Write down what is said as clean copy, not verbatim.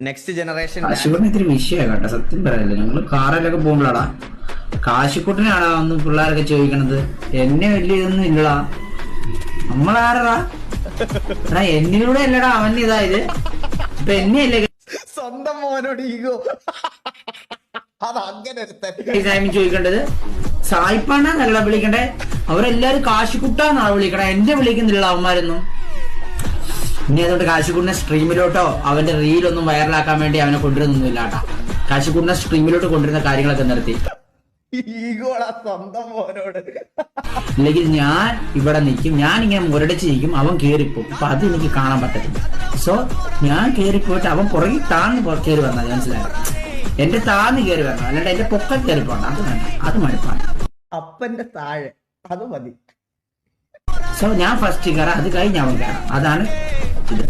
Next generation കാശിക്കുട്ടിന് ഇത്തിരി വിഷയമാണ് കേട്ടോ, സത്യം പറയല്ലേ. ഞങ്ങള് കാറിലൊക്കെ പോകുമ്പോഴാടാ കാശിക്കുട്ടിനാണോ ഒന്ന് പിള്ളേരൊക്കെ ചോദിക്കണത്. എന്നെ വലിയ ഇതൊന്നും ഇല്ലടാ. നമ്മളാരടാ എന്നിലൂടെ അല്ലടാ അവൻ ഇതായത്. ഇപ്പൊ എന്നെയല്ലേ സ്വന്തം മോനോട് ഈഗോ. അത് അങ്ങനെ ചോദിക്കേണ്ടത്. സായിപ്പാണെന്നല്ല വിളിക്കണ്ടേ, അവരെല്ലാരും കാശിക്കുട്ടാന്നാണ് വിളിക്കണേ. എന്നെ വിളിക്കുന്നില്ല അവന്മാരൊന്നും. ഇനി അതുകൊണ്ട് കാശിക്കുട്ടിനെ സ്ട്രീമിലോട്ടോ അവന്റെ റീലൊന്നും വൈറലാക്കാൻ വേണ്ടി അവനെ കൊണ്ടുവരുന്നൊന്നുമില്ല കേട്ടാ. കാശിക്കുട്ടിനെ സ്ട്രീമിലോട്ട് കൊണ്ടുവരുന്ന കാര്യങ്ങളൊക്കെ നിർത്തി. ഈഗോടാ സ്വന്തം മോനോട്. ഇല്ലെങ്കിൽ ഞാൻ ഇവിടെ നിൽക്കും, ഞാൻ ഇങ്ങനെ മുരടിച്ച് നിൽക്കും, അവൻ കേറിപ്പോ. അപ്പൊ അത് എനിക്ക് കാണാൻ പറ്റത്തില്ല. സോ ഞാൻ കേറിപ്പോയിട്ട് അവൻ പുറകെ താന്ന് കയറി വന്നാൽ മനസ്സിലായി. എന്റെ താന്ന് കയറി വരണം, അല്ലാണ്ട് എന്റെ പൊക്കം കയറി പോകണ്ട. അത് വേണ്ട, അത് മടുപ്പാണ്. അപ്പന്റെ താഴെ അത് മതി. സോ ഞാൻ ഫസ്റ്റ് കയറാം, അത് കഴിഞ്ഞ് അവൻ കയറാം. അതാണ് ഇത്.